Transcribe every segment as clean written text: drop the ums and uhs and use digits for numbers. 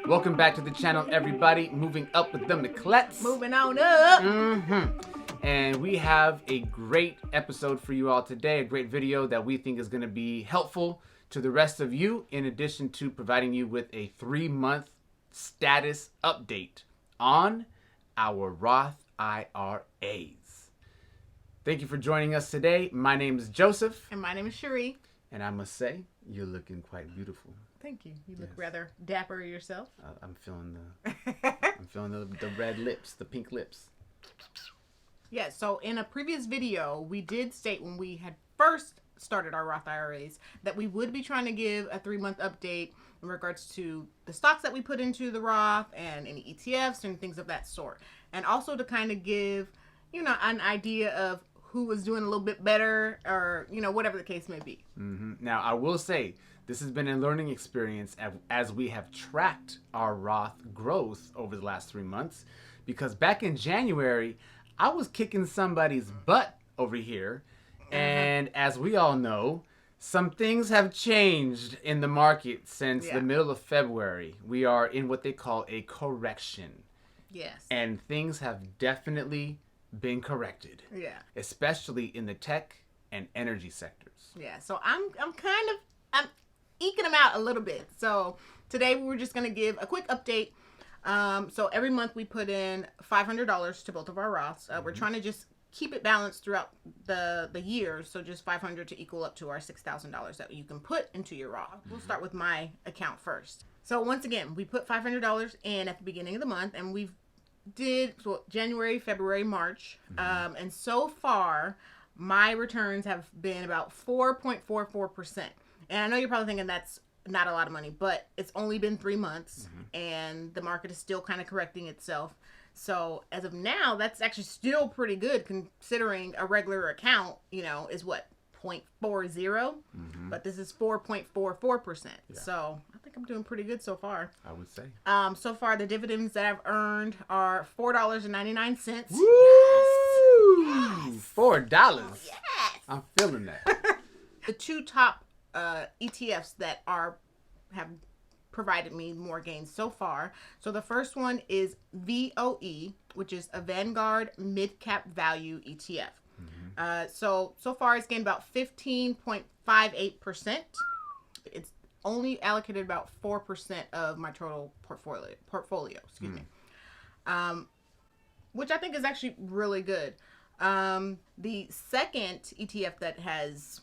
Welcome back to the channel, everybody. Moving up with the Miclettes. Moving on up. And we have a great episode for you all today, a great video that we think is going to be helpful to the rest of you, in addition to providing you with a 3-month status update on our Roth IRAs. Thank you for joining us today. My name is Joseph. And my name is Sherri. And I must say, you're looking quite beautiful. Thank you. You look rather dapper yourself. I'm feeling the red lips, the pink lips. Yeah, so in a previous video, we did state when we had first started our Roth IRAs that we would be trying to give a 3-month update in regards to the stocks that we put into the Roth and any ETFs and things of that sort. And also to kind of give, an idea of who was doing a little bit better or, whatever the case may be. Now, I will say, this has been a learning experience as we have tracked our Roth growth over the last 3 months, because back in January, I was kicking somebody's butt over here. And as we all know, some things have changed in the market since the middle of February. We are in what they call a correction. Yes. And things have definitely been corrected. Yeah. Especially in the tech and energy sectors. Yeah. So I'm eking them out a little bit. So today we're just going to give a quick update. So every month we put in $500 to both of our Roths. We're trying to just keep it balanced throughout the year. So just $500 to equal up to our $6,000 that you can put into your Roth. We'll start with my account first. So once again, we put $500 in at the beginning of the month, and we did January, February, March. And so far, my returns have been about 4.44%. And I know you're probably thinking that's not a lot of money, but it's only been 3 months and the market is still kind of correcting itself. So as of now, that's actually still pretty good considering a regular account, is what, 0.40, but this is 4.44%. So I think I'm doing pretty good so far. I would say. So far the dividends that I've earned are $4.99. Woo! Yes. $4. Yes. I'm feeling that. The two top ETFs that have provided me more gains so far. So the first one is VOE, which is a Vanguard Mid-Cap Value ETF. So far it's gained about 15.58%. It's only allocated about 4% of my total portfolio, which I think is actually really good. The second ETF that has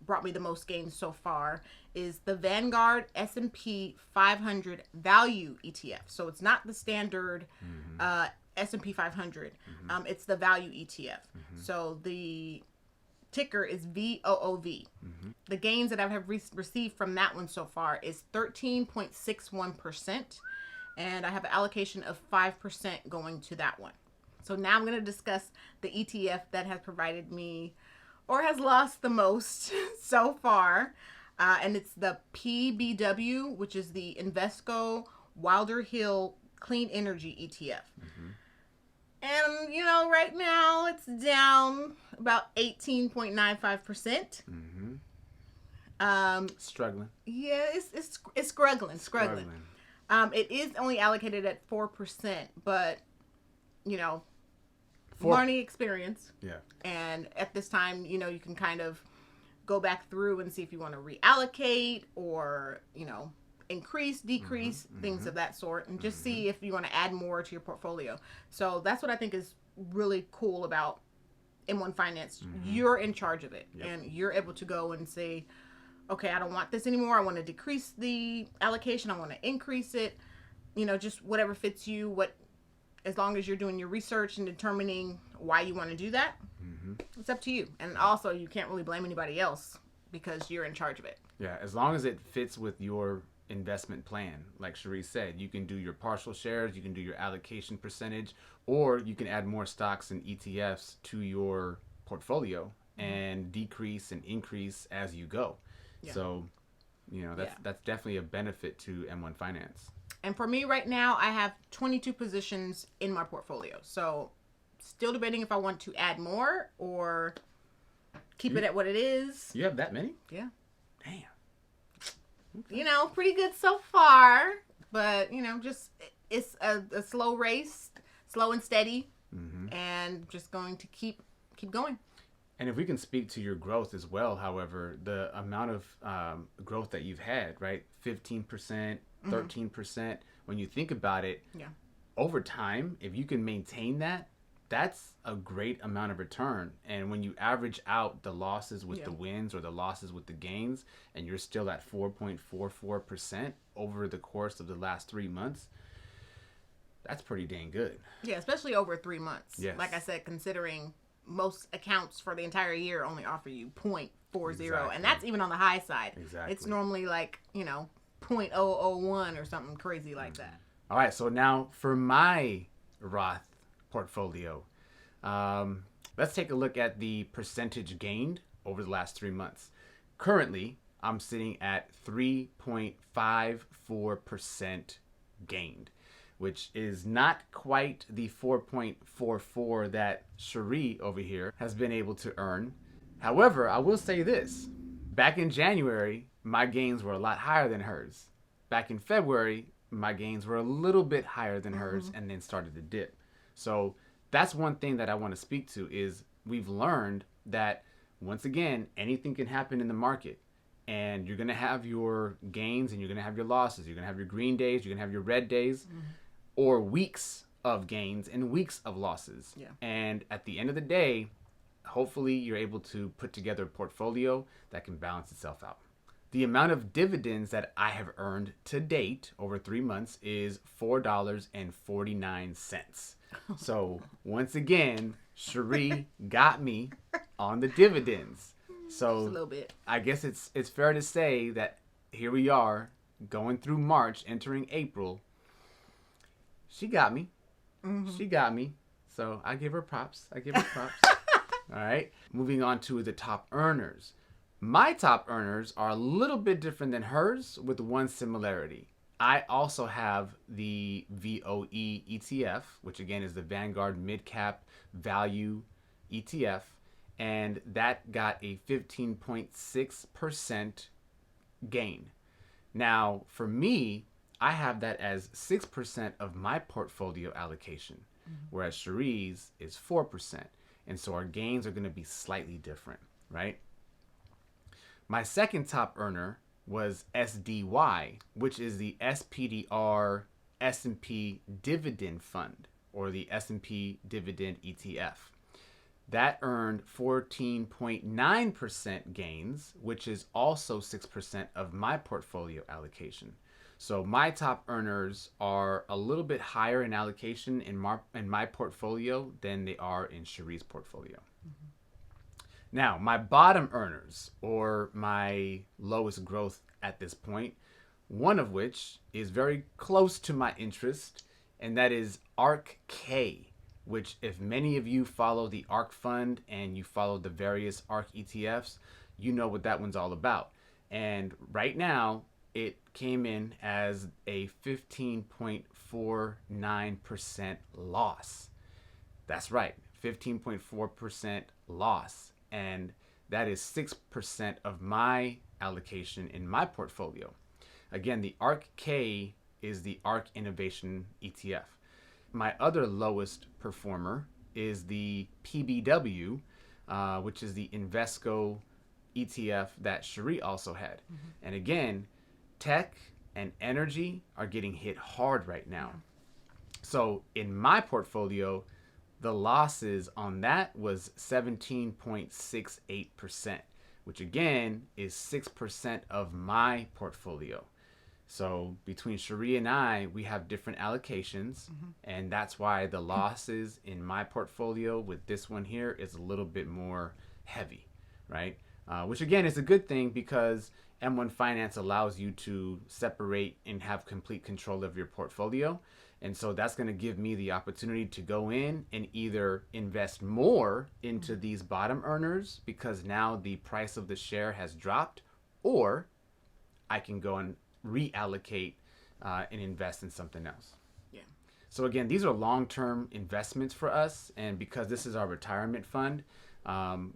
brought me the most gains so far is the Vanguard S&P 500 Value ETF. So it's not the standard S&P 500. It's the Value ETF. So the ticker is VOOV. The gains that I have received from that one so far is 13.61%. And I have an allocation of 5% going to that one. So now I'm going to discuss the ETF that has provided me or has lost the most so far. And it's the PBW, which is the Invesco Wilder Hill Clean Energy ETF. And, right now it's down about 18.95%. Struggling. Yeah, it's struggling. It is only allocated at 4%, but, learning experience. Yeah. And at this time, you can kind of go back through and see if you want to reallocate or, increase, decrease, things of that sort, and just see if you want to add more to your portfolio. So that's what I think is really cool about M1 Finance. You're in charge of it, and you're able to go and say, okay, I don't want this anymore. I want to decrease the allocation. I want to increase it. Just whatever fits you, as long as you're doing your research and determining why you want to do that, it's up to you. And also, you can't really blame anybody else because you're in charge of it. Yeah, as long as it fits with your investment plan. Like Sherri said, you can do your partial shares, you can do your allocation percentage, or you can add more stocks and ETFs to your portfolio and decrease and increase as you go. So, that's definitely a benefit to M1 Finance. And for me right now, I have 22 positions in my portfolio. So still debating if I want to add more or keep it at what it is. You have that many? Yeah. Damn. Okay. Pretty good so far. but just it's a slow race, slow and steady, and just going to keep going. And if we can speak to your growth as well, however, the amount of growth that you've had, right? 15%, 13%. When you think about it, Yeah. over time, if you can maintain that, that's a great amount of return. And when you average out the losses with the wins or the losses with the gains, and you're still at 4.44% over the course of the last 3 months, that's pretty dang good. Yeah, especially over 3 months. Yes. Like I said, considering most accounts for the entire year only offer you 0.40, Exactly. and that's even on the high side. Exactly. It's normally like 0.001 or something crazy like that. All right, so now for my Roth portfolio, let's take a look at the percentage gained over the last 3 months. Currently, I'm sitting at 3.54% gained, which is not quite the 4.44 that Sherri over here has been able to earn. However, I will say this. Back in January, my gains were a lot higher than hers. Back in February, my gains were a little bit higher than hers and then started to dip. So that's one thing that I want to speak to is we've learned that, once again, anything can happen in the market. And you're going to have your gains and you're going to have your losses. You're going to have your green days. You're going to have your red days. Or weeks of gains and weeks of losses. Yeah. And at the end of the day, hopefully you're able to put together a portfolio that can balance itself out. The amount of dividends that I have earned to date over 3 months is $4.49. So once again, Sherri got me on the dividends. So Just a little bit. I guess it's fair to say that here we are going through March, entering April. She got me. She got me. So I give her props. All right. Moving on to the top earners. My top earners are a little bit different than hers with one similarity. I also have the VOE ETF, which again is the Vanguard Mid Cap Value ETF, and that got a 15.6% gain. Now, for me, I have that as 6% of my portfolio allocation, whereas Sherri's is 4%. And so our gains are going to be slightly different, right? My second top earner was SDY, which is the SPDR S&P Dividend Fund, or the S&P Dividend ETF. That earned 14.9% gains, which is also 6% of my portfolio allocation. So my top earners are a little bit higher in allocation in my portfolio than they are in Sherri's portfolio. Now, my bottom earners, or my lowest growth at this point, one of which is very close to my interest, and that is ARK-K, which, if many of you follow the ARK fund and you follow the various ARK ETFs, you know what that one's all about. And right now, it came in as a 15.49% loss. That's right, 15.4% loss. And that is 6% of my allocation in my portfolio. Again, the ARK-K is the ARK Innovation ETF. My other lowest performer is the PBW, which is the Invesco ETF that Sherri also had. And again, tech and energy are getting hit hard right now. So in my portfolio, the losses on that was 17.68%, which again is 6% of my portfolio. So between Sherri and I, we have different allocations, and that's why the losses in my portfolio with this one here is a little bit more heavy, right? Which again is a good thing because M1 Finance allows you to separate and have complete control of your portfolio. And so that's going to give me the opportunity to go in and either invest more into these bottom earners because now the price of the share has dropped, or I can go and reallocate and invest in something else. Yeah. So again, these are long-term investments for us. And because this is our retirement fund,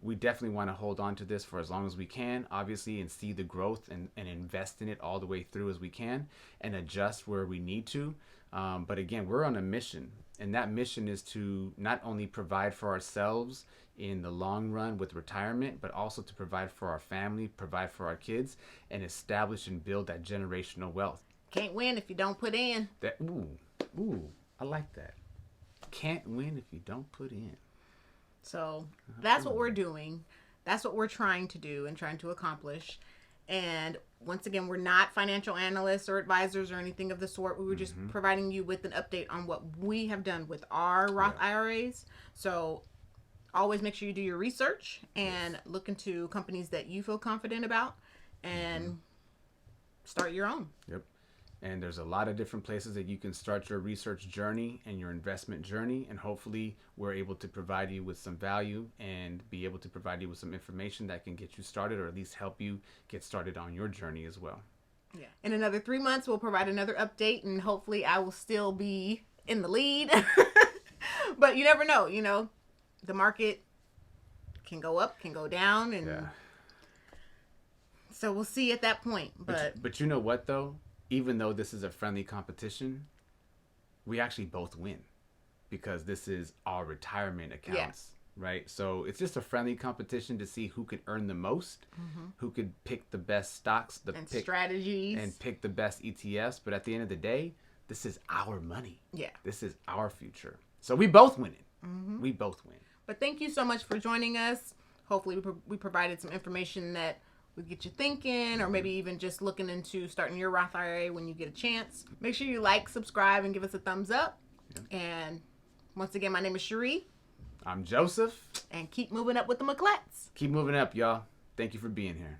We definitely want to hold on to this for as long as we can, obviously, and see the growth and invest in it all the way through as we can and adjust where we need to. But again, we're on a mission, and that mission is to not only provide for ourselves in the long run with retirement, but also to provide for our family, provide for our kids, and establish and build that generational wealth. Can't win if you don't put in. I like that. Can't win if you don't put in. So that's what we're doing. That's what we're trying to do and trying to accomplish. And once again, we're not financial analysts or advisors or anything of the sort. We were just providing you with an update on what we have done with our Roth IRAs. So always make sure you do your research and look into companies that you feel confident about and start your own. Yep. And there's a lot of different places that you can start your research journey and your investment journey. And hopefully we're able to provide you with some value and be able to provide you with some information that can get you started, or at least help you get started on your journey as well. Yeah. In another 3 months, we'll provide another update, and hopefully I will still be in the lead. But you never know, the market can go up, can go down. And so we'll see at that point. But you know what, though? Even though this is a friendly competition, we actually both win because this is our retirement accounts, right? So it's just a friendly competition to see who can earn the most, who could pick the best stocks, strategies, and pick the best ETFs. But at the end of the day, this is our money. Yeah. This is our future. So we both win it. We both win. But thank you so much for joining us. Hopefully we provided some information that would get you thinking, or maybe even just looking into starting your Roth IRA when you get a chance. Make sure you like, subscribe, and give us a thumbs up. Yeah. And once again, my name is Sherri. I'm Joseph. And keep moving up with the Miclettes. Keep moving up, y'all. Thank you for being here.